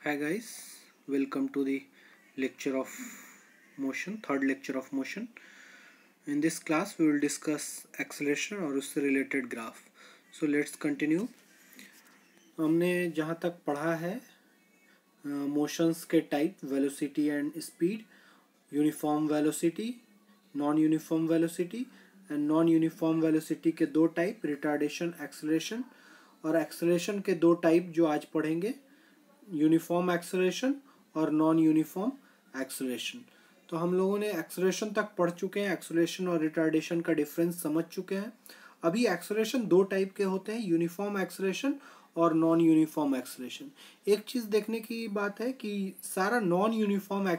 Hi guys, welcome to the lecture of motion, third lecture of motion. In this class we will discuss acceleration और उससे related graph. So let's continue. हमने जहाँ तक पढ़ा है motions के type, velocity and speed, uniform velocity, non uniform velocity and non uniform velocity के दो टाइप, रिटार्डेशन, एक्सेलरेशन, और एक्सेलरेशन के दो टाइप जो आज पढ़ेंगे, यूनिफॉर्म एक्सेलरेशन और नॉन यूनिफॉर्म एक्सेलरेशन। तो हम लोगों ने एक्सेलरेशन तक पढ़ चुके हैं, एक्सेलरेशन और रिटार्डेशन का डिफरेंस समझ चुके हैं। अभी एक्सेलरेशन दो टाइप के होते हैं, यूनिफॉर्म एक्सेलरेशन और नॉन यूनिफॉर्म एक्सेलरेशन। एक चीज़ देखने की बात है कि सारा नॉन यूनिफॉर्म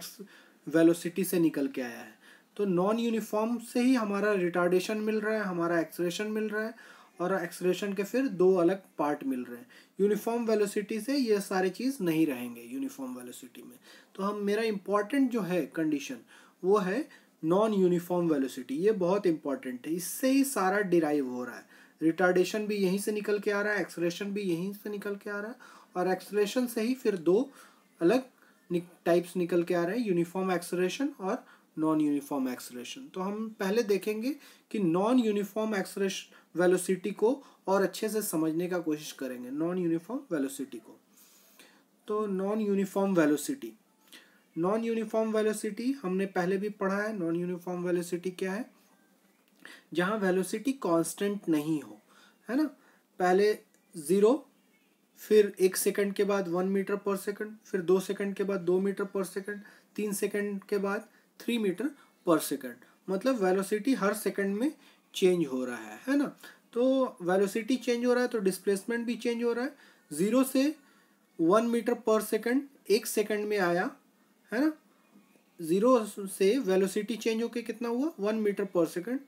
वेलोसिटी से निकल के आया है, तो नॉन यूनिफॉर्म से ही हमारा रिटार्डेशन मिल रहा है, हमारा एक्सेलरेशन मिल रहा है, और एक्सेलरेशन के फिर दो अलग पार्ट मिल रहे हैं। यूनिफॉर्म वेलोसिटी से ये सारे चीज़ नहीं रहेंगे यूनिफॉर्म वेलोसिटी में। तो हम मेरा इम्पॉर्टेंट जो है कंडीशन वो है नॉन यूनिफॉर्म वेलोसिटी। ये बहुत इंपॉर्टेंट है, इससे ही सारा डिराइव हो रहा है। रिटार्डेशन भी यहीं से निकल के आ रहा है, एक्सेलरेशन भी यहीं से निकल के आ रहा है, और एक्सेलरेशन से ही फिर दो अलग टाइप्स निकल के आ रहे हैं, यूनिफॉर्म एक्सेलरेशन और नॉन यूनिफॉर्म एक्सेलरेशन। तो हम पहले देखेंगे कि नॉन यूनिफॉर्म एक्सेलरेशन वेलोसिटी को और अच्छे से समझने का कोशिश करेंगे, नॉन यूनिफॉर्म वेलोसिटी को। तो नॉन यूनिफॉर्म वेलोसिटी हमने पहले भी पढ़ा है। नॉन यूनिफॉर्म वेलोसिटी क्या है? जहाँ वेलोसिटी कांस्टेंट नहीं हो, है ना। पहले 0, फिर 1 सेकंड के बाद 1 मीटर पर सेकंड, फिर 2 सेकंड के बाद 2 मीटर पर सेकंड, 3 सेकंड के बाद 3 मीटर पर सेकंड। मतलब वेलोसिटी हर सेकंड में चेंज हो रहा है ना। तो वेलोसिटी चेंज हो रहा है तो डिस्प्लेसमेंट भी चेंज हो रहा है। 0 से 1 मीटर पर सेकंड 1 सेकंड में आया, है ना। 0 से वेलोसिटी चेंज होके कितना हुआ? 1 मीटर पर सेकंड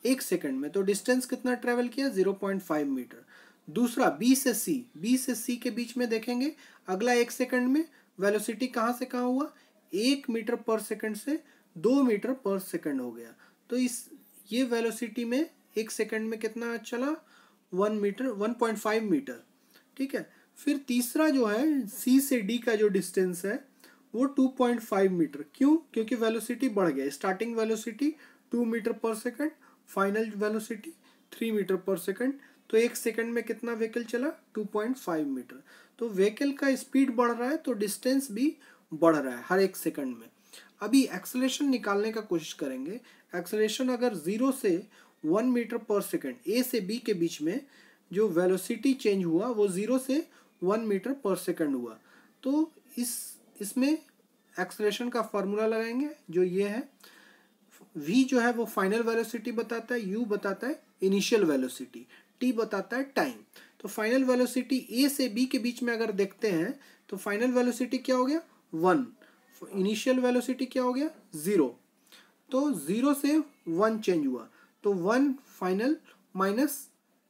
1 सेकंड में। तो डिस्टेंस कितना ट्रेवल किया? 0.5 मीटर। दूसरा बी से सी के बीच में देखेंगे, अगला 1 सेकंड में वेलोसिटी कहाँ से कहाँ हुआ? 1 मीटर पर सेकंड से 2 मीटर पर सेकंड हो गया। तो ये वेलोसिटी में 1 सेकंड में कितना चला? 1.5 मीटर, ठीक है। फिर तीसरा जो है सी से डी का जो डिस्टेंस है वो 2.5 मीटर। क्यों? क्योंकि वेलोसिटी बढ़ गया। स्टार्टिंग वेलोसिटी 2 मीटर पर सेकंड, फाइनल वेलोसिटी 3 मीटर पर सेकंड। तो 1 सेकंड में कितना व्हीकल चला? 2.5 मीटर। तो व्हीकल का स्पीड बढ़ रहा है तो डिस्टेंस भी बढ़ रहा है हर 1 सेकंड में। अभी एक्सेलरेशन निकालने का कोशिश करेंगे। एक्सेलरेशन अगर 0 से 1 मीटर पर सेकंड ए से बी के बीच में जो वेलोसिटी चेंज हुआ वो 0 से 1 मीटर पर सेकंड हुआ। तो इसमें एक्सेलरेशन का फॉर्मूला लगाएंगे जो ये है। v जो है वो फाइनल वेलोसिटी बताता है, u बताता है इनिशियल वेलोसिटी, t बताता है टाइम। तो फाइनल वेलोसिटी a से b के बीच में अगर देखते हैं तो फाइनल वेलोसिटी क्या हो गया? 1। इनिशियल वेलोसिटी क्या हो गया? 0। तो 0 से 1 चेंज हुआ, तो 1 फाइनल माइनस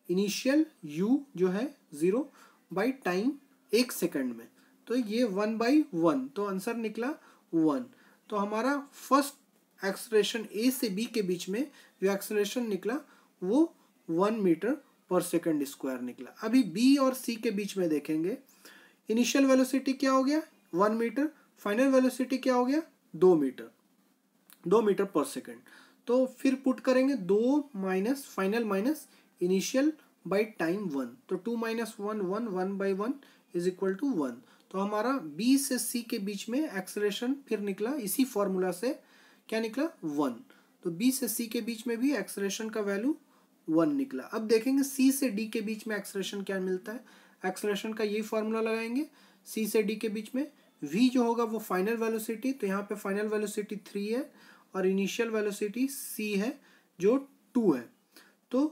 इनिशियल u जो है 0 बाई टाइम 1 सेकंड में। तो ये 1/1, तो आंसर निकला 1। तो हमारा फर्स्ट एक्सेलरेशन ए से बी के बीच में जो एक्सेलरेशन निकला वो 1 मीटर पर सेकंड स्क्वायर निकला। अभी बी और सी के बीच में देखेंगे, इनिशियल वेलोसिटी क्या हो गया? 1 मीटर। फाइनल वेलोसिटी क्या हो गया? 2 मीटर, 2 मीटर पर सेकंड। तो फिर पुट करेंगे 2 minus final minus initial by time 1। तो 2 माइनस 1 1, 1/1 इज इक्वल टू 1। तो हमारा बी से सी के बीच में एक्सेलरेशन फिर निकला इसी फॉर्मूला से, क्या निकला? 1। तो बी से सी के बीच में भी एक्सेलरेशन का वैल्यू 1 निकला। अब देखेंगे सी से डी के बीच में एक्सेलरेशन क्या मिलता है। एक्सेलरेशन का यही फॉर्मूला लगाएंगे। सी से डी के बीच में v जो होगा वो फाइनल वेलोसिटी, तो यहाँ पे फाइनल वेलोसिटी 3 है और इनिशियल वेलोसिटी c है जो 2 है। तो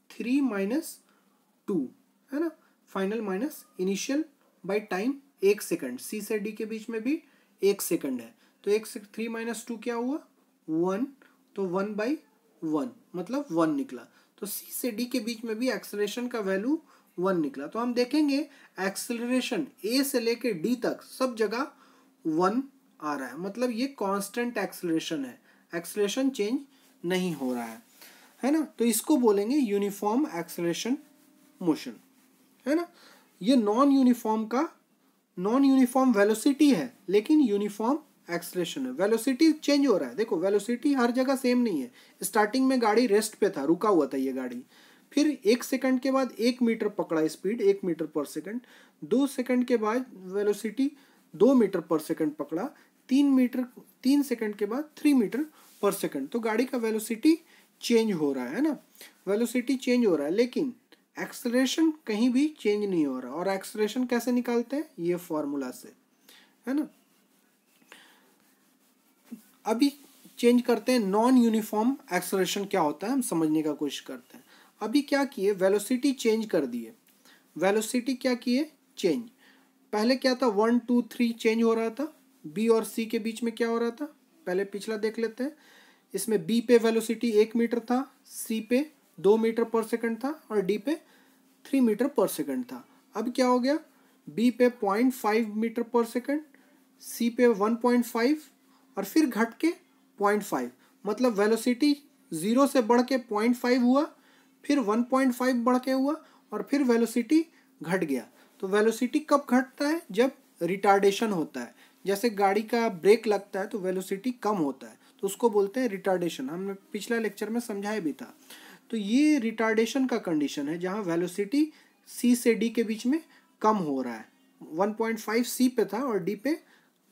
3 माइनस 2, है ना, final minus initial by time 1 second. C से डी के बीच में भी 1 सेकंड है, तो 3 माइनस 2 क्या हुआ? 1। तो 1/1 मतलब 1 निकला। तो सी से डी के बीच में भी एक्सेलरेशन का वैल्यू 1 निकला। तो हम देखेंगे एक्सेलरेशन ए से लेके डी तक सब जगह 1 आ रहा है, मतलब ये कांस्टेंट एक्सेलरेशन है, एक्सेलरेशन चेंज नहीं हो रहा है ना। तो इसको बोलेंगे यूनिफॉर्म एक्सेलरेशन मोशन, है ना। ये नॉन यूनिफॉर्म का नॉन यूनिफॉर्म वेलोसिटी है लेकिन यूनिफॉर्म एक्सेलरेशन है। वेलोसिटी चेंज हो रहा है, देखो वेलोसिटी हर जगह सेम नहीं है। स्टार्टिंग में गाड़ी रेस्ट पे था, रुका हुआ था ये गाड़ी, फिर 1 सेकंड के बाद 1 मीटर पकड़ा स्पीड, 1 मीटर पर सेकंड, 2 सेकंड के बाद वेलोसिटी 2 मीटर पर सेकंड पकड़ा, 3 सेकंड के बाद 3 मीटर पर सेकंड। तो गाड़ी का वेलोसिटी चेंज हो रहा है ना, वेलोसिटी चेंज हो रहा है, लेकिन एक्सेलरेशन कहीं भी चेंज नहीं हो रहा। और एक्सेलरेशन कैसे निकालते हैं, ये फॉर्मूला से, है ना। अभी चेंज करते हैं नॉन यूनिफॉर्म एक्सेलरेशन क्या होता है, हम समझने का कोशिश करते हैं। अभी क्या किए, वेलोसिटी चेंज कर दिए, वेलोसिटी क्या किए, चेंज। पहले क्या था, 1 2 3 चेंज हो रहा था। बी और सी के बीच में क्या हो रहा था, पहले पिछला देख लेते हैं। इसमें बी पे वेलोसिटी 1 मीटर था, सी पे 2 मीटर पर सेकंड था और डी पे 3 मीटर पर सेकंड था। अब क्या हो गया, बी पे 0.5 मीटर पर सेकंड, सी पे 1.5 और फिर घट के 0.5, मतलब वेलोसिटी 0 से बढ़ के 0.5 हुआ, फिर 1.5 बढ़ के हुआ और फिर वेलोसिटी घट गया। तो वेलोसिटी कब घटता है, जब रिटार्डेशन होता है। जैसे गाड़ी का ब्रेक लगता है तो वेलोसिटी कम होता है, तो उसको बोलते हैं रिटार्डेशन। हमने पिछला लेक्चर में समझाया भी था। तो ये रिटार्डेशन का कंडीशन है जहाँ वेलोसिटी सी से डी के बीच में कम हो रहा है। 1.5 सी पे था और डी पे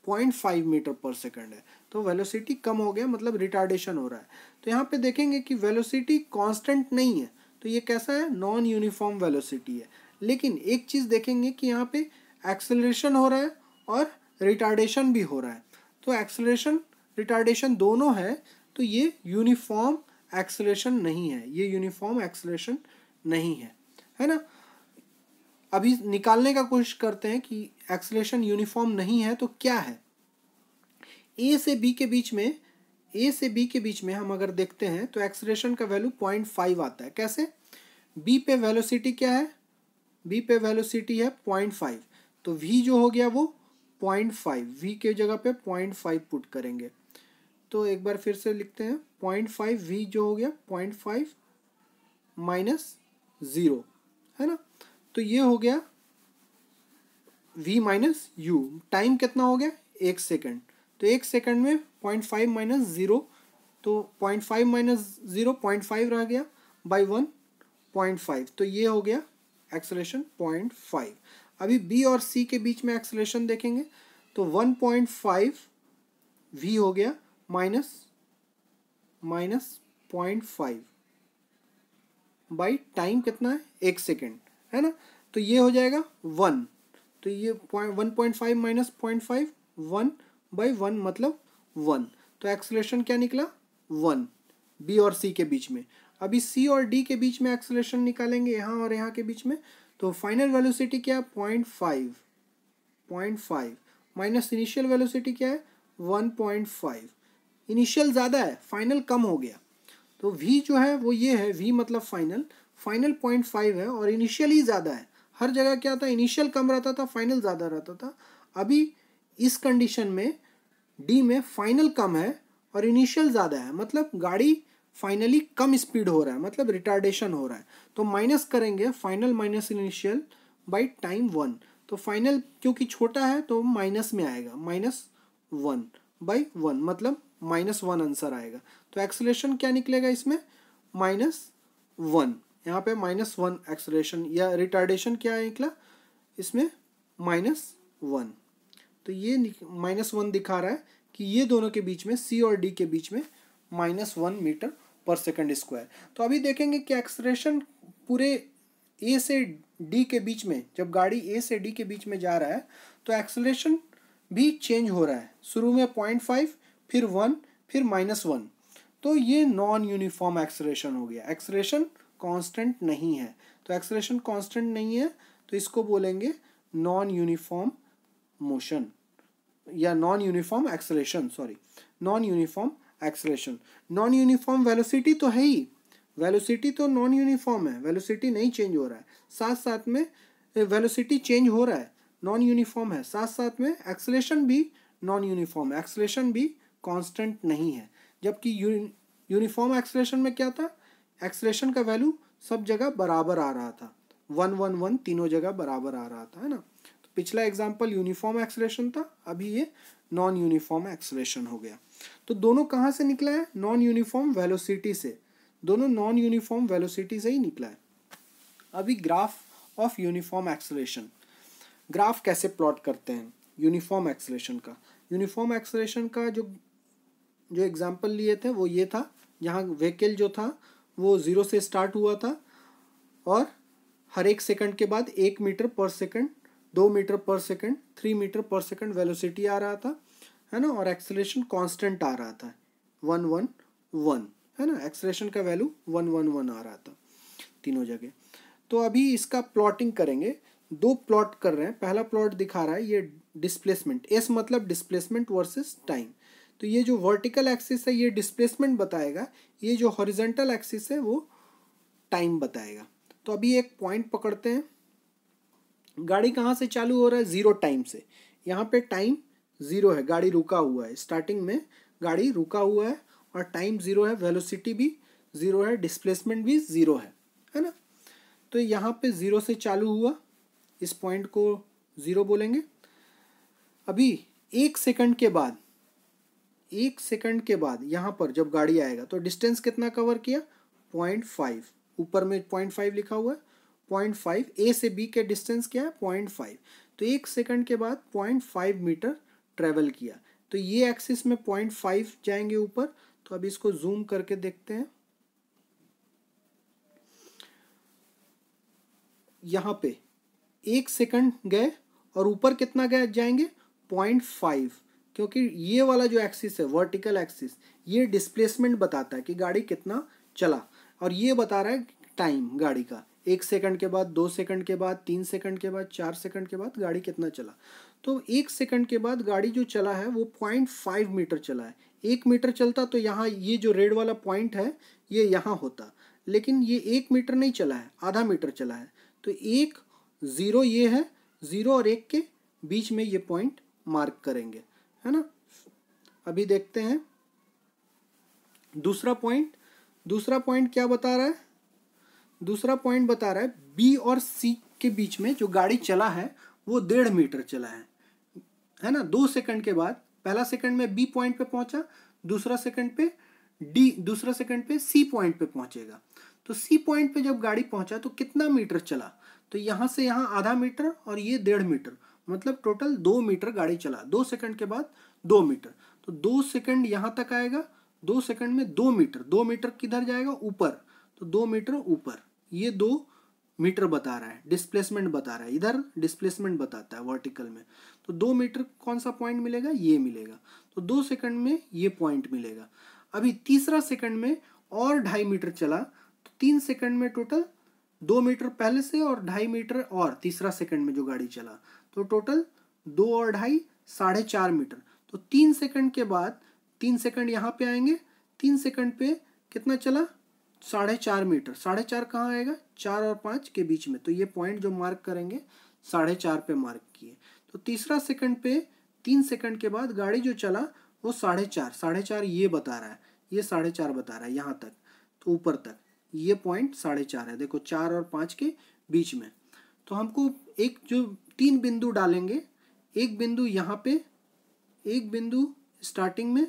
0.5 मीटर पर सेकंड है, तो वेलोसिटी कम हो गया, मतलब रिटार्डेशन हो रहा है। तो यहाँ पे देखेंगे कि वेलोसिटी कांस्टेंट नहीं है, तो ये कैसा है, नॉन यूनिफॉर्म वेलोसिटी है। लेकिन एक चीज़ देखेंगे कि यहाँ पे एक्सेलरेशन हो रहा है और रिटार्डेशन भी हो रहा है। तो एक्सेलरेशन रिटार्डेशन दोनों है, तो ये यूनिफॉर्म एक्सेलरेशन नहीं है, ये यूनिफॉर्म एक्सेलरेशन नहीं है ना। अभी निकालने का कोशिश करते हैं कि एक्सेलरेशन यूनिफॉर्म नहीं है तो क्या है। ए से बी के बीच में, ए से बी के बीच में हम अगर देखते हैं तो एक्सेलरेशन का वैल्यू 0.5 आता है। कैसे, बी पे वेलोसिटी क्या है, बी पे वेलोसिटी है 0.5, तो वी जो हो गया वो 0.5, वी के जगह पे 0.5 पुट करेंगे। तो एक बार फिर से लिखते हैं, 0.5 वी जो हो गया 0.5 माइनस 0, है ना। तो ये हो गया v माइनस यू। टाइम कितना हो गया, 1 सेकंड। तो 1 सेकंड में 0.5 माइनस 0, तो 0.5 माइनस 0 0.5 रह गया, बाई 1.5, तो ये हो गया एक्सेलरेशन 0.5। अभी b और c के बीच में एक्सेलरेशन देखेंगे तो 1.5 v हो गया माइनस 0.5 बाई टाइम कितना है, 1 सेकंड, है ना। तो ये हो जाएगा 1, तो ये 1.5 माइनस 0.5, 1/1 मतलब 1। तो एक्सेलरेशन क्या निकला, 1 बी और सी के बीच में। अभी सी और डी के बीच में एक्सेलरेशन निकालेंगे, यहाँ और यहाँ के बीच में। तो फाइनल वेलोसिटी क्या है, 0.5 माइनस इनिशियल वेलोसिटी क्या है, 1.5। इनिशियल ज़्यादा है, फाइनल कम हो गया, तो v जो है वो ये है, v मतलब फाइनल 0.5 है और इनिशियल ही ज़्यादा है। हर जगह क्या था, इनिशियल कम रहता था, फाइनल ज़्यादा रहता था। अभी इस कंडीशन में d में फाइनल कम है और इनिशियल ज़्यादा है, मतलब गाड़ी फाइनली कम स्पीड हो रहा है, मतलब रिटार्डेशन हो रहा है। तो माइनस करेंगे final minus initial by time 1, तो फाइनल क्योंकि छोटा है तो माइनस में आएगा, -1/1 मतलब -1 आंसर आएगा। तो एक्सेलरेशन क्या निकलेगा इसमें, -1। यहाँ पे -1 एक्सेलरेशन या रिटार्डेशन क्या निकला इसमें, -1। तो ये -1 दिखा रहा है कि ये दोनों के बीच में, सी और डी के बीच में -1 मीटर पर सेकंड स्क्वायर। तो अभी देखेंगे कि एक्सेलरेशन पूरे ए से डी के बीच में, जब गाड़ी ए से डी के बीच में जा रहा है तो एक्सेलरेशन भी चेंज हो रहा है। शुरू में 0.5, फिर 1, फिर -1। तो ये नॉन यूनिफॉर्म एक्सेलरेशन हो गया, एक्सेलरेशन कांस्टेंट नहीं है। तो एक्सेलरेशन कांस्टेंट नहीं है तो इसको बोलेंगे नॉन यूनिफॉर्म मोशन या non uniform acceleration, sorry, non uniform acceleration. Non uniform velocity तो है ही, वेलोसिटी तो नॉन यूनिफॉर्म है, वेलोसिटी नहीं चेंज हो रहा है, साथ साथ में वेलोसिटी चेंज हो रहा है, नॉन यूनिफॉर्म है, साथ साथ में एक्सेलरेशन भी नॉन यूनिफॉर्म है, एक्सेलरेशन भी कांस्टेंट नहीं है। जबकि यूनिफॉर्म एक्सेलरेशन में क्या था, एक्सेलरेशन का वैल्यू सब जगह बराबर आ रहा था, 1 1 1 तीनों जगह बराबर आ रहा था, है ना। तो पिछला एग्जाम्पल यूनिफॉर्म एक्सेलरेशन था, अभी ये नॉन यूनिफॉर्म एक्सेलरेशन हो गया। तो दोनों कहाँ से निकला है? नॉन यूनिफॉर्म वेलोसिटी से, दोनों नॉन यूनिफॉर्म वेलोसिटी से ही निकला है। अभी graph of uniform acceleration, graph कैसे प्लॉट करते हैं यूनिफॉर्म एक्सेलरेशन का? यूनिफॉर्म एक्सेलरेशन का जो एग्जाम्पल लिए थे वो ये था, जहाँ व्हीकल जो था वो 0 से स्टार्ट हुआ था और हर 1 सेकंड के बाद 1 मीटर पर सेकंड, 2 मीटर पर सेकंड, 3 मीटर पर सेकंड वेलोसिटी आ रहा था, है ना, और एक्सेलरेशन कांस्टेंट आ रहा था 111, है ना, एक्सेलरेशन का वैल्यू 111 आ रहा था तीनों जगह। तो अभी इसका प्लॉटिंग करेंगे, दो प्लॉट कर रहे हैं। पहला प्लॉट दिखा रहा है ये डिस्प्लेसमेंट, एस मतलब डिस्प्लेसमेंट वर्सेस टाइम। तो ये जो वर्टिकल एक्सिस है ये डिस्प्लेसमेंट बताएगा, ये जो हॉरिजॉन्टल एक्सिस है वो टाइम बताएगा। तो अभी एक पॉइंट पकड़ते हैं, गाड़ी कहाँ से चालू हो रहा है? 0 टाइम से। यहाँ पे टाइम 0 है, गाड़ी रुका हुआ है, स्टार्टिंग में गाड़ी रुका हुआ है और टाइम 0 है, वेलोसिटी भी 0 है, डिस्प्लेसमेंट भी 0 है ना। तो यहाँ पे 0 से चालू हुआ, इस पॉइंट को 0 बोलेंगे। अभी 1 सेकंड के बाद, 1 सेकंड के बाद यहाँ पर जब गाड़ी आएगा तो डिस्टेंस कितना कवर किया? 0.5, ऊपर में 0.5 लिखा हुआ है, 0.5, ए से बी के डिस्टेंस क्या है? 0.5। तो 1 सेकंड के बाद 0.5 मीटर ट्रेवल किया। तो ये एक्सिस में 0.5 जाएंगे ऊपर। तो अभी इसको जूम करके देखते हैं, यहाँ पे 1 सेकंड गए और ऊपर कितना गए जाएंगे? 0.5, क्योंकि ये वाला जो एक्सिस है वर्टिकल एक्सिस, ये डिस्प्लेसमेंट बताता है कि गाड़ी कितना चला, और ये बता रहा है टाइम गाड़ी का, 1 सेकंड के बाद, 2 सेकंड के बाद, 3 सेकंड के बाद, 4 सेकंड के बाद गाड़ी कितना चला। तो 1 सेकंड के बाद गाड़ी जो चला है वो 0.5 मीटर चला है। 1 मीटर चलता तो यहाँ ये जो रेड वाला पॉइंट है ये यहाँ होता, लेकिन ये 1 मीटर नहीं चला है, आधा मीटर चला है। तो 1 0 ये है, 0 और 1 के बीच में ये पॉइंट मार्क करेंगे, है ना। अभी देखते हैं दूसरा पॉइंट। दूसरा पॉइंट क्या बता रहा है? दूसरा पॉइंट बता रहा है बी और सी के बीच में जो गाड़ी चला है वो 1.5 मीटर चला है ना। 2 सेकंड के बाद, पहला सेकंड में बी पॉइंट पे पहुंचा, दूसरा सेकंड पे सी पॉइंट पे पहुंचेगा। तो सी पॉइंट पे जब गाड़ी पहुंचा तो कितना मीटर चला? तो यहाँ से यहाँ आधा मीटर और ये 1.5 मीटर, मतलब टोटल 2 मीटर गाड़ी चला। 2 सेकंड के बाद 2 मीटर, तो 2 सेकंड यहाँ तक आएगा, 2 सेकंड में 2 मीटर, 2 मीटर किधर जाएगा? ऊपर, तो 2 मीटर ऊपर, ये 2 मीटर बता रहा है, डिस्प्लेसमेंट बता रहा है, इधर डिस्प्लेसमेंट बताता है वर्टिकल में। तो 2 मीटर कौन सा पॉइंट मिलेगा? ये मिलेगा। तो 2 सेकंड में ये पॉइंट मिलेगा। अभी तीसरा सेकंड में और 2.5 मीटर चला, तो 3 सेकंड में टोटल 2 मीटर पहले से और 2.5 मीटर और तीसरा सेकंड में जो गाड़ी चला, तो टोटल 2 और 2.5 4.5 मीटर। तो 3 सेकंड के बाद, 3 सेकंड यहाँ पे आएंगे, 3 सेकंड पे कितना चला? 4.5 मीटर। 4.5 कहाँ आएगा? 4 और 5 के बीच में। तो ये पॉइंट जो मार्क करेंगे 4.5 पे मार्क किए। तो तीसरा सेकंड पे 3 सेकंड के बाद गाड़ी जो चला वो 4.5 ये बता रहा है, ये 4.5 बता रहा है यहाँ तक, तो ऊपर तक ये पॉइंट 4.5 है। देखो 4 और 5 के बीच में। तो हमको एक जो 3 बिंदु डालेंगे, एक बिंदु यहाँ पे, एक बिंदु स्टार्टिंग में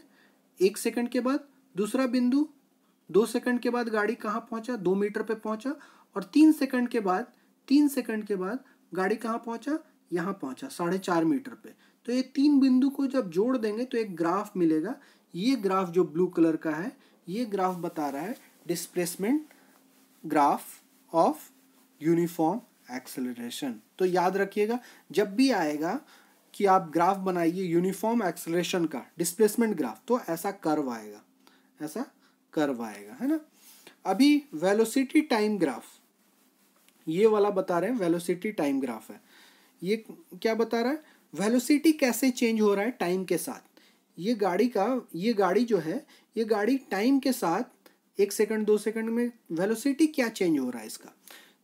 1 सेकंड के बाद, दूसरा बिंदु 2 सेकंड के बाद गाड़ी कहाँ पहुँचा? 2 मीटर पे पहुँचा, और 3 सेकंड के बाद, 3 सेकंड के बाद गाड़ी कहाँ पहुँचा? यहाँ पहुँचा 4.5 मीटर पे। तो ये 3 बिंदु को जब जोड़ देंगे तो एक ग्राफ मिलेगा। ये ग्राफ जो ब्लू कलर का है, ये ग्राफ बता रहा है displacement graph of uniform acceleration. तो याद रखिएगा, जब भी आएगा कि आप ग्राफ बनाइए यूनिफॉर्म एक्सेलरेशन का डिस्प्लेसमेंट ग्राफ, तो ऐसा कर्व आएगा, ऐसा कर्व आएगा, है ना। अभी वेलोसिटी टाइम ग्राफ, ये वाला बता रहे हैं, वेलोसिटी टाइम ग्राफ है। ये क्या बता रहा है? वेलोसिटी कैसे चेंज हो रहा है टाइम के साथ। ये गाड़ी जो है, ये गाड़ी टाइम के साथ 1 सेकंड 2 सेकंड में वेलोसिटी क्या चेंज हो रहा है इसका।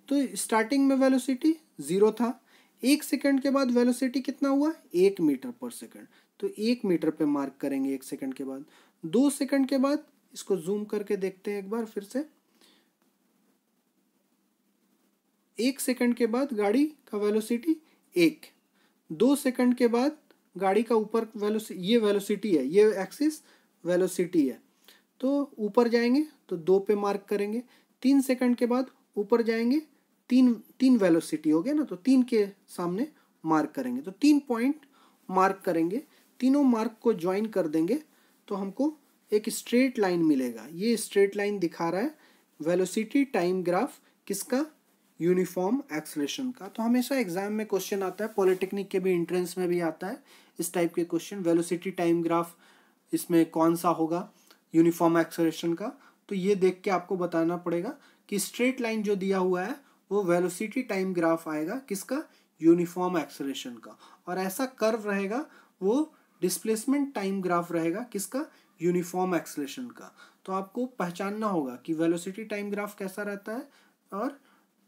तो स्टार्टिंग में वेलोसिटी 0 था, 1 सेकंड के बाद वेलोसिटी कितना हुआ? 1 मीटर पर सेकंड। तो 1 मीटर पे मार्क करेंगे 1 सेकंड के बाद। 2 सेकंड के बाद, इसको जूम करके देखते हैं एक बार फिर से, 1 सेकंड के बाद गाड़ी का वेलोसिटी 1, 2 सेकंड के बाद गाड़ी का ऊपर ये वेलोसिटी है, ये एक्सिस वेलोसिटी है, तो ऊपर जाएंगे तो 2 पे मार्क करेंगे। 3 सेकंड के बाद ऊपर जाएंगे, तीन वेलोसिटी हो गया ना, तो 3 के सामने मार्क करेंगे, तो 3 पॉइंट मार्क करेंगे, तीनों मार्क को ज्वाइन कर देंगे तो हमको एक स्ट्रेट लाइन मिलेगा। ये स्ट्रेट लाइन दिखा रहा है वेलोसिटी टाइम ग्राफ किसका, यूनिफॉर्म एक्सेलरेशन का। तो हमेशा एग्जाम में क्वेश्चन आता है, पॉलिटेक्निक के भी एंट्रेंस में भी आता है इस टाइप के क्वेश्चन, वेलोसिटी टाइम ग्राफ इसमें कौन सा होगा यूनिफॉर्म एक्सेलरेशन का। तो ये देख के आपको बताना पड़ेगा कि स्ट्रेट लाइन जो दिया हुआ है वो वेलोसिटी टाइम ग्राफ आएगा किसका, यूनिफॉर्म एक्सेलरेशन का। और ऐसा कर्व रहेगा वो डिस्प्लेसमेंट टाइम ग्राफ रहेगा किसका, यूनिफॉर्म एक्सेलरेशन का। तो आपको पहचानना होगा कि वेलोसिटी टाइम ग्राफ कैसा रहता है और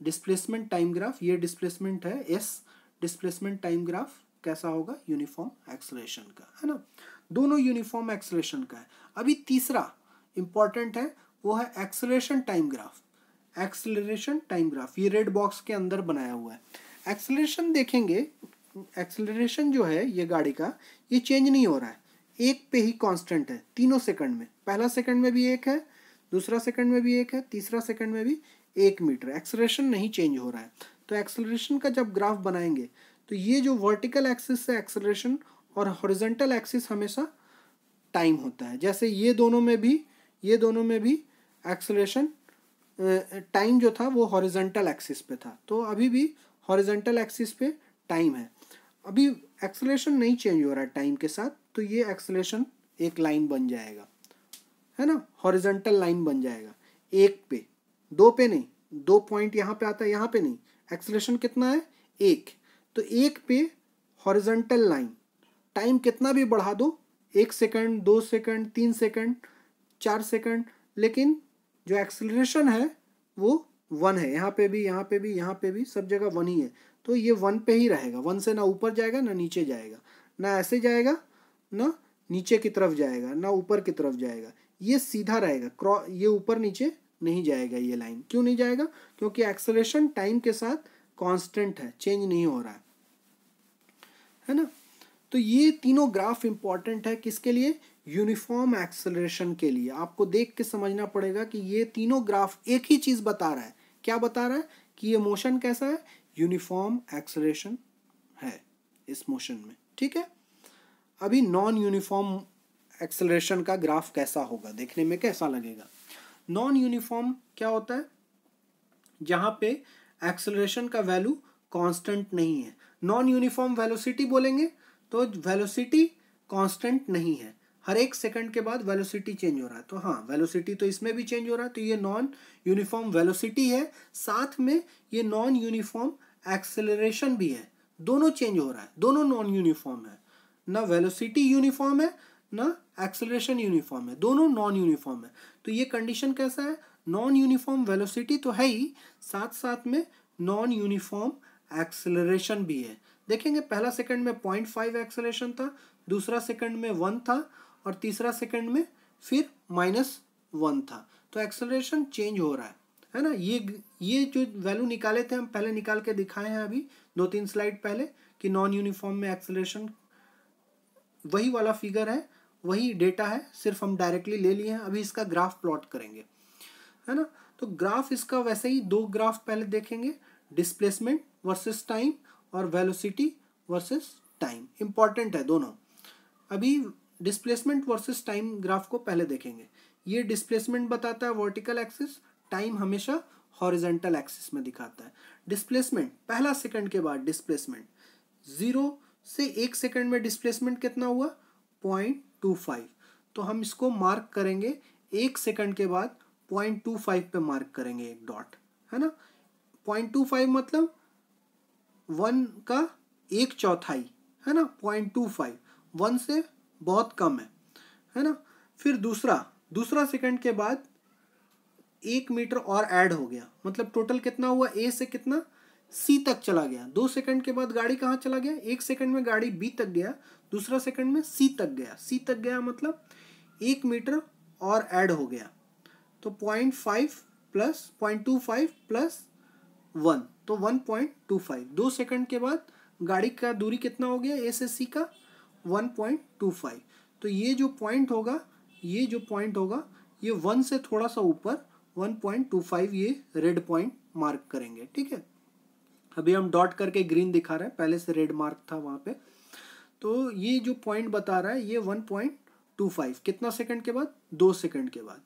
डिस्प्लेसमेंट टाइम ग्राफ, ये डिस्प्लेसमेंट है एस, डिस्प्लेसमेंट टाइम ग्राफ कैसा होगा, यूनिफॉर्म एक्सेलरेशन का, है ना। दोनों यूनिफॉर्म एक्सेलरेशन का है। अभी तीसरा इंपॉर्टेंट है, वो है acceleration time graph. Acceleration time graph ये रेड बॉक्स के अंदर बनाया हुआ है। एक्सेलरेशन देखेंगे, एक्सेलरेशन जो है ये गाड़ी का, ये चेंज नहीं हो रहा है, एक पे ही कांस्टेंट है तीनों सेकंड में। पहला सेकंड में भी एक है, दूसरा सेकंड में भी एक है, तीसरा सेकंड में भी 1 मीटर। एक्सेलरेशन नहीं चेंज हो रहा है। तो एक्सेलरेशन का जब ग्राफ बनाएंगे तो ये जो वर्टिकल एक्सिस है एक्सेलरेशन और हॉरिजॉन्टल एक्सिस हमेशा टाइम होता है। जैसे ये दोनों में भी एक्सेलरेशन टाइम जो था वो हॉरिजॉन्टल एक्सिस पे था, तो अभी भी हॉरिजॉन्टल एक्सिस पे टाइम है। अभी एक्सेलरेशन नहीं चेंज हो रहा है टाइम के साथ, तो ये एक्सेलरेशन एक लाइन बन जाएगा, है ना, हॉरिजॉन्टल लाइन बन जाएगा। 1 पे, 2 पे नहीं, 2 पॉइंट यहाँ पे आता है, यहाँ पे नहीं। एक्सेलरेशन कितना है, 1, तो 1 पे हॉरिजॉन्टल लाइन, टाइम कितना भी बढ़ा दो, 1 सेकंड, 2 सेकंड, 3 सेकंड, 4 सेकंड, लेकिन जो एक्सेलरेशन है वो 1 है। यहाँ पे भी, यहाँ पे भी, यहाँ पे भी, सब जगह 1 ही है, तो ये 1 पे ही रहेगा। 1 से ना ऊपर जाएगा ना नीचे जाएगा, ना ऐसे जाएगा ना नीचे की तरफ जाएगा ना ऊपर की तरफ जाएगा, ये सीधा रहेगा, ये ऊपर नीचे नहीं जाएगा। ये लाइन क्यों नहीं जाएगा, क्योंकि एक्सेलरेशन टाइम के साथ कांस्टेंट है, चेंज नहीं हो रहा है ना। तो ये तीनों ग्राफ इंपॉर्टेंट है किसके लिए, यूनिफॉर्म एक्सेलरेशन के लिए। आपको देख के समझना पड़ेगा कि ये तीनों ग्राफ एक ही चीज बता रहा है। क्या बता रहा है कि ये मोशन कैसा है, यूनिफॉर्म एक्सेलरेशन है इस मोशन में, ठीक है। अभी नॉन यूनिफॉर्म एक्सेलरेशन का ग्राफ कैसा होगा, देखने में कैसा लगेगा। नॉन यूनिफॉर्म क्या होता है, जहां पे एक्सेलरेशन का वैल्यू कांस्टेंट नहीं है। नॉन यूनिफॉर्म वेलोसिटी बोलेंगे तो वेलोसिटी कांस्टेंट नहीं है, हर 1 सेकंड के बाद वेलोसिटी चेंज हो रहा है। तो हाँ, वेलोसिटी तो इसमें भी चेंज हो रहा है, तो ये नॉन यूनिफॉर्म वेलोसिटी है, साथ में ये नॉन यूनिफॉर्म एक्सेलरेशन भी है। दोनों चेंज हो रहा है, दोनों नॉन यूनिफॉर्म है, ना वेलोसिटी यूनिफॉर्म है ना एक्सेलरेशन यूनिफॉर्म है, दोनों नॉन यूनिफॉर्म है। तो ये कंडीशन कैसा है, नॉन यूनिफॉर्म वेलोसिटी तो है ही, साथ साथ में नॉन यूनिफॉर्म एक्सेलरेशन भी है। देखेंगे पहला सेकंड में 0.5 एक्सेलरेशन था, दूसरा सेकंड में 1 था और तीसरा सेकंड में फिर -1 था। तो एक्सेलरेशन चेंज हो रहा है ना। ये जो वैल्यू निकाले थे हम पहले निकाल के दिखाए हैं अभी 2-3 स्लाइड पहले कि नॉन यूनिफॉर्म में एक्सेलरेशन, वही वाला फिगर है, वही डेटा है, सिर्फ हम डायरेक्टली ले लिए हैं। अभी इसका ग्राफ प्लॉट करेंगे, है ना। तो ग्राफ इसका वैसे ही 2 ग्राफ पहले देखेंगे, डिस्प्लेसमेंट वर्सेस टाइम और वेलोसिटी वर्सेस टाइम, इंपॉर्टेंट है दोनों। अभी डिस्प्लेसमेंट वर्सेस टाइम ग्राफ को पहले देखेंगे। ये डिस्प्लेसमेंट बताता है वर्टिकल एक्सिस, टाइम हमेशा हॉरिजॉन्टल एक्सिस में दिखाता है। डिस्प्लेसमेंट पहला सेकंड के बाद डिस्प्लेसमेंट 0 से 1 सेकंड में डिस्प्लेसमेंट कितना हुआ, 0.25। तो हम इसको मार्क करेंगे 1 सेकंड के बाद 0.25 पे मार्क करेंगे एक डॉट, है ना। 0.25 मतलब 1 का 1/4, है ना। 0.25 1 से बहुत कम है ना। फिर दूसरा सेकंड के बाद 1 मीटर और ऐड हो गया, मतलब टोटल कितना हुआ, ए से कितना, सी तक चला गया। 2 सेकंड के बाद गाड़ी कहाँ चला गया, 1 सेकंड में गाड़ी बी तक गया, दूसरा सेकंड में सी तक गया। सी तक गया मतलब 1 मीटर और ऐड हो गया, तो 0.5 प्लस 0.25 प्लस 1, तो 1.25। 2 सेकंड के बाद गाड़ी का दूरी कितना हो गया ए से सी का 1.25। तो ये जो पॉइंट होगा ये 1 से थोड़ा सा ऊपर 1.25 ये रेड पॉइंट मार्क करेंगे। ठीक है, अभी हम डॉट करके ग्रीन दिखा रहे हैं, पहले से रेड मार्क था वहाँ पे। तो ये जो पॉइंट बता रहा है ये 1.25 कितना सेकंड के बाद, 2 सेकंड के बाद।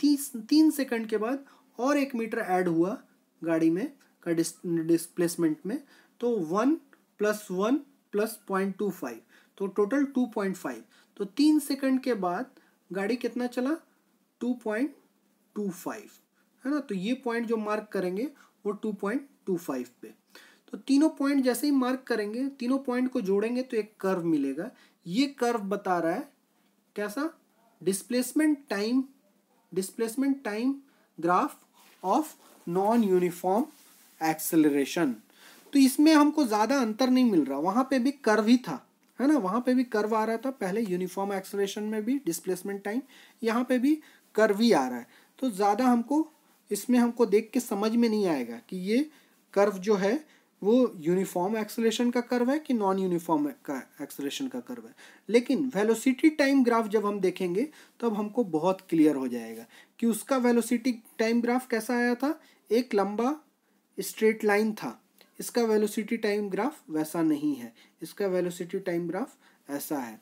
3 सेकंड के बाद और 1 मीटर ऐड हुआ गाड़ी में का डिस्प्लेसमेंट में, तो 1 + 1 + 0.25 तो टोटल 2.5। तो 3 सेकंड के बाद गाड़ी कितना चला, 2.25, है ना। तो ये पॉइंट जो मार्क करेंगे वो 2.25 पे। तो तीनों पॉइंट जैसे ही मार्क करेंगे, तीनों पॉइंट को जोड़ेंगे तो एक कर्व मिलेगा। ये कर्व बता रहा है कैसा, displacement time graph of non uniform acceleration. तो इसमें हमको ज़्यादा अंतर नहीं मिल रहा, वहाँ पे भी कर्व ही था, है ना, वहाँ पे भी कर्व आ रहा था पहले यूनिफॉर्म एक्सेलरेशन में भी डिस्प्लेसमेंट टाइम, यहाँ पे भी कर्व ही आ रहा है। तो ज़्यादा हमको देख के समझ में नहीं आएगा कि ये कर्व जो है वो यूनिफॉर्म एक्सेलरेशन का कर्व है कि नॉन यूनिफॉर्म का एक्सेलरेशन का कर्व है। लेकिन वेलोसिटी टाइम ग्राफ जब हम देखेंगे तब हमको बहुत क्लियर हो जाएगा कि उसका वेलोसिटी टाइम ग्राफ कैसा आया था, एक लंबा स्ट्रेट लाइन था। इसका वेलोसिटी टाइम ग्राफ वैसा नहीं है, इसका वेलोसिटी टाइम ग्राफ ऐसा है।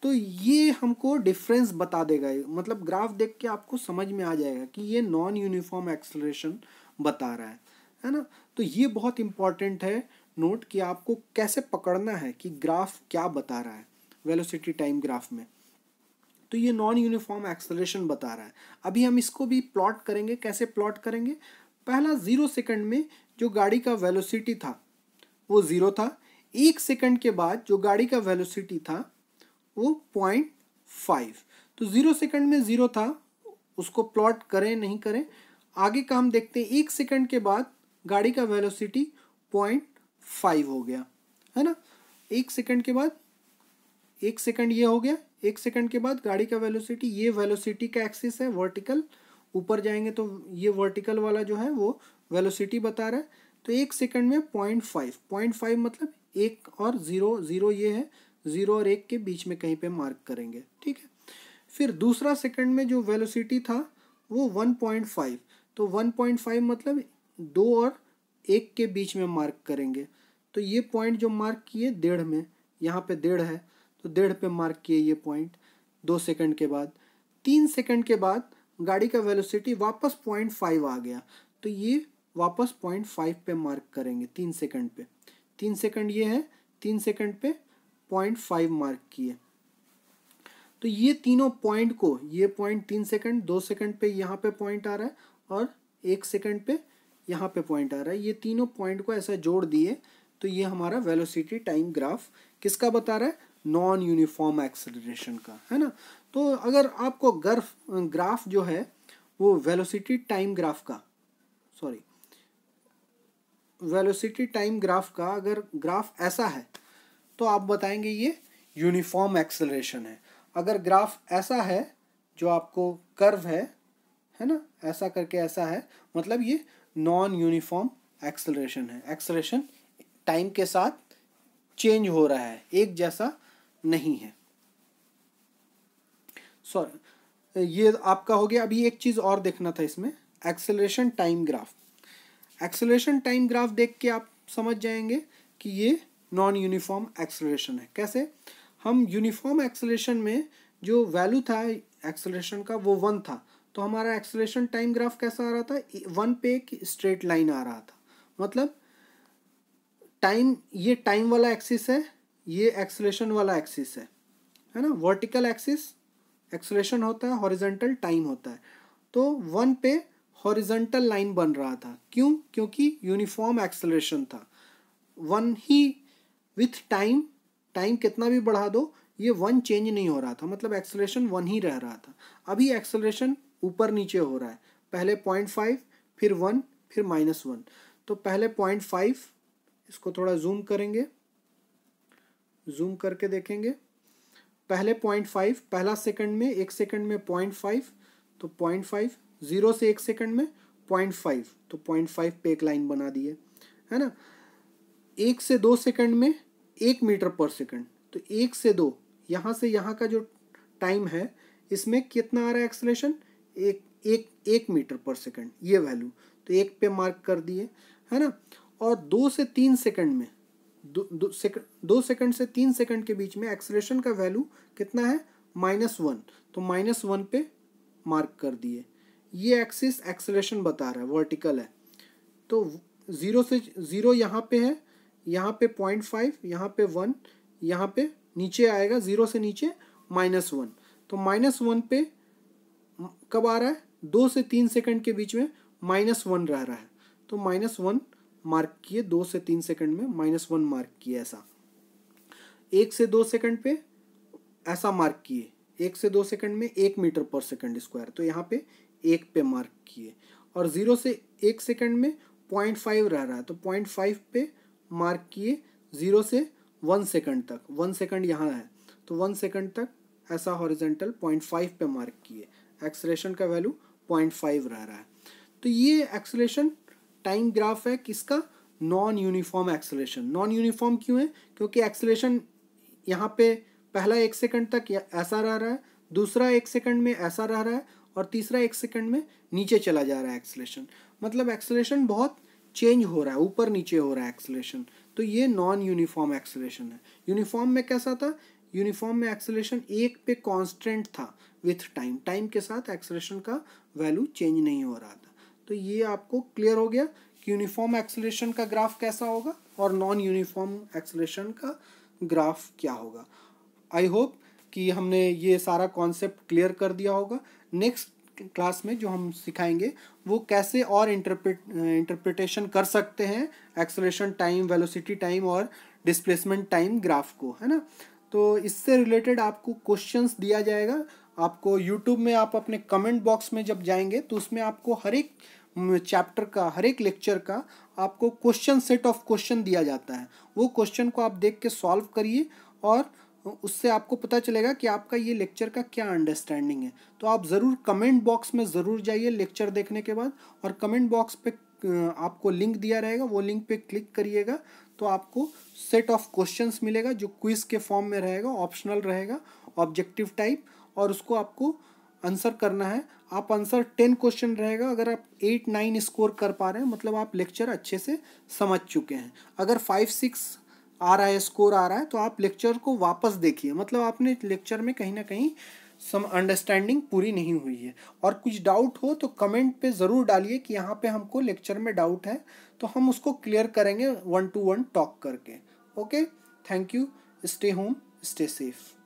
तो ये हमको डिफरेंस बता देगा, मतलब ग्राफ देख के आपको समझ में आ जाएगा कि ये नॉन यूनिफॉर्म एक्सेलरेशन बता रहा है ना। तो ये बहुत इंपॉर्टेंट है नोट कि आपको कैसे पकड़ना है कि ग्राफ क्या बता रहा है वेलोसिटी टाइम ग्राफ में। तो ये नॉन यूनिफॉर्म एक्सेलरेशन बता रहा है। अभी हम इसको भी प्लॉट करेंगे। कैसे प्लॉट करेंगे, पहला 0 सेकंड में जो गाड़ी का वेलोसिटी था वो 0 था। 1 सेकंड के बाद जो गाड़ी का वेलोसिटी था वो 0.5। तो 0 सेकंड में 0 था, उसको प्लॉट करें नहीं करें, आगे का हम देखते हैं। 1 सेकंड के बाद गाड़ी का वेलोसिटी 0.5 हो गया, है ना। 1 सेकंड के बाद 1 सेकंड ये हो गया। 1 सेकंड के बाद गाड़ी का वेलोसिटी, ये वेलोसिटी का एक्सिस है वर्टिकल, ऊपर जाएंगे तो ये वर्टिकल वाला जो है वो वेलोसिटी बता रहा है। तो 1 सेकंड में 0.5 मतलब 1 और 0, 0 ये है, 0 और 1 के बीच में कहीं पे मार्क करेंगे। ठीक है, फिर दूसरा सेकंड में जो वेलोसिटी था वो 1.5, तो 1.5 मतलब 2 और 1 के बीच में मार्क करेंगे। तो ये पॉइंट जो मार्क किए 1.5 में, यहाँ पे 1.5 है तो 1.5 पे मार्क किए ये पॉइंट 2 सेकंड के बाद। 3 सेकंड के बाद गाड़ी का वेलोसिटी वापस 0.5 आ गया, तो ये वापस 0.5 पे मार्क करेंगे 3 सेकंड पे। 3 सेकंड ये है, 3 सेकंड पे 0.5 मार्क किए। तो ये तीनों पॉइंट को, ये पॉइंट 3 सेकंड, 2 सेकंड पे यहाँ पे पॉइंट आ रहा है और 1 सेकंड पे यहाँ पे पॉइंट आ रहा है, ये तीनों पॉइंट को ऐसा जोड़ दिए तो ये हमारा वेलोसिटी टाइम ग्राफ किसका बता रहा है, नॉन यूनिफॉर्म एक्सेलरेशन का, है ना। तो अगर आपको ग्राफ जो है वो वेलोसिटी टाइम ग्राफ का, वेलोसिटी टाइम ग्राफ का अगर ग्राफ ऐसा है तो आप बताएंगे ये यूनिफॉर्म एक्सेलरेशन है। अगर ग्राफ ऐसा है जो आपको कर्व है ना, ऐसा करके ऐसा है, मतलब ये नॉन यूनिफॉर्म एक्सेलरेशन है। एक्सेलरेशन टाइम के साथ चेंज हो रहा है, एक जैसा नहीं है। ये आपका हो गया। अभी एक चीज़ और देखना था इसमें, acceleration time graph. Acceleration time graph देख के आप समझ जाएंगे कि ये नॉन यूनिफॉर्म एक्सेलरेशन है। कैसे, हम यूनिफॉर्म एक्सेलरेशन में जो वैल्यू था एक्सेलरेशन का वो 1 था, तो हमारा एक्सेलरेशन टाइम ग्राफ कैसा आ रहा था, 1 पे एक स्ट्रेट लाइन आ रहा था। मतलब टाइम, ये टाइम वाला एक्सिस है, ये एक्सेलरेशन वाला एक्सिस है ना। वर्टिकल एक्सिस एक्सेलरेशन होता है, हॉरिजॉन्टल टाइम होता है। तो 1 पे हॉरिजॉन्टल लाइन बन रहा था, क्यों, क्योंकि यूनिफॉर्म एक्सेलरेशन था। 1 ही विथ टाइम कितना भी बढ़ा दो ये 1 चेंज नहीं हो रहा था, मतलब एक्सेलरेशन 1 ही रह रहा था। अभी एक्सेलरेशन ऊपर नीचे हो रहा है, पहले 0.5 फिर 1 फिर -1। तो पहले 0.5, इसको थोड़ा जूम करेंगे, जूम करके देखेंगे। पहले 0.5, पहला सेकंड में 1 सेकंड में 0.5, तो 0.5, 0 से 1 सेकंड में 0.5, तो 0.5 पे एक लाइन बना दिए, है ना। 1 से 2 सेकंड में 1 मीटर पर सेकंड, तो 1 से 2 यहाँ से यहाँ का जो टाइम है इसमें कितना आ रहा है एक्सेलरेशन, एक मीटर पर सेकंड, ये वैल्यू तो 1 पे मार्क कर दिए, है ना। और 2 से 3 सेकंड में, 2 सेकंड से 3 सेकंड के बीच में एक्सेलरेशन का वैल्यू कितना है, -1, तो -1 पे मार्क कर दिए। ये एक्सिस एक्सेलरेशन बता रहा है, वर्टिकल है। तो 0 यहाँ पे है, यहाँ पे 0.5, यहाँ पे 1, यहाँ पे नीचे आएगा 0 से नीचे -1, तो -1 पे कब आ रहा है, 2 से 3 सेकंड के बीच में -1 रह रहा है, तो -1 मार्क किए, 2 से 3 सेकंड में -1 मार्क किए ऐसा। 1 से 2 सेकंड पे ऐसा मार्क किए, 1 से 2 सेकंड में 1 मीटर पर सेकंड स्क्वायर, तो यहाँ पे 1 पे मार्क किए। और 0 से 1 सेकंड में 0.5 रह रहा है, तो 0.5 पे मार्क किए। 0 से 1 सेकंड तक, 1 सेकंड यहाँ है, तो 1 सेकंड तक ऐसा हॉरिजॉन्टल 0.5 पे मार्क किए। एक्सेलरेशन का वैल्यू 0.5 रह रहा है। तो ये एक्सेलरेशन टाइम ग्राफ है किसका, non uniform acceleration. Non uniform क्यों है, क्योंकि एक्सेलरेशन यहाँ पे पहला 1 सेकंड तक ऐसा रह रहा है, दूसरा 1 सेकंड में ऐसा रह रहा है, और तीसरा 1 सेकंड में नीचे चला जा रहा है एक्सेलरेशन। मतलब एक्सेलरेशन बहुत चेंज हो रहा है, ऊपर नीचे हो रहा है एक्सेलरेशन। तो ये नॉन यूनिफॉर्म एक्सेलरेशन है। यूनिफॉर्म में कैसा था, यूनिफॉर्म में एक्सेलरेशन 1 पे कांस्टेंट था विथ टाइम, टाइम के साथ एक्सेलरेशन का वैल्यू चेंज नहीं हो रहा था। तो ये आपको क्लियर हो गया कि यूनिफॉर्म एक्सेलरेशन का ग्राफ कैसा होगा और नॉन यूनिफॉर्म एक्सेलरेशन का ग्राफ क्या होगा। आई होप कि हमने ये सारा कॉन्सेप्ट क्लियर कर दिया होगा। नेक्स्ट क्लास में जो हम सिखाएंगे वो कैसे और इंटरप्रिटेशन कर सकते हैं एक्सेलरेशन टाइम, वेलोसिटी टाइम और डिस्प्लेसमेंट टाइम ग्राफ को, है ना। तो इससे रिलेटेड आपको क्वेश्चंस दिया जाएगा। आपको यूट्यूब में आप अपने कमेंट बॉक्स में जब जाएंगे तो उसमें आपको हर एक चैप्टर का, हर एक लेक्चर का आपको क्वेश्चन, सेट ऑफ क्वेश्चन दिया जाता है। वो क्वेश्चन को आप देख के सॉल्व करिए और उससे आपको पता चलेगा कि आपका ये लेक्चर का क्या अंडरस्टैंडिंग है। तो आप ज़रूर कमेंट बॉक्स में ज़रूर जाइए लेक्चर देखने के बाद, और कमेंट बॉक्स पे आपको लिंक दिया रहेगा, वो लिंक पे क्लिक करिएगा तो आपको सेट ऑफ क्वेश्चंस मिलेगा जो क्विज के फॉर्म में रहेगा, ऑप्शनल रहेगा, ऑब्जेक्टिव टाइप, और उसको आपको आंसर करना है। आप आंसर 10 क्वेश्चन रहेगा, अगर आप 8-9 स्कोर कर पा रहे हैं मतलब आप लेक्चर अच्छे से समझ चुके हैं। अगर 5-6 आ रहा है, स्कोर आ रहा है, तो आप लेक्चर को वापस देखिए, मतलब आपने लेक्चर में कहीं ना कहीं सम अंडरस्टैंडिंग पूरी नहीं हुई है। और कुछ डाउट हो तो कमेंट पे ज़रूर डालिए कि यहाँ पे हमको लेक्चर में डाउट है, तो हम उसको क्लियर करेंगे 1-to-1 टॉक करके। Okay, thank you, stay home, stay safe.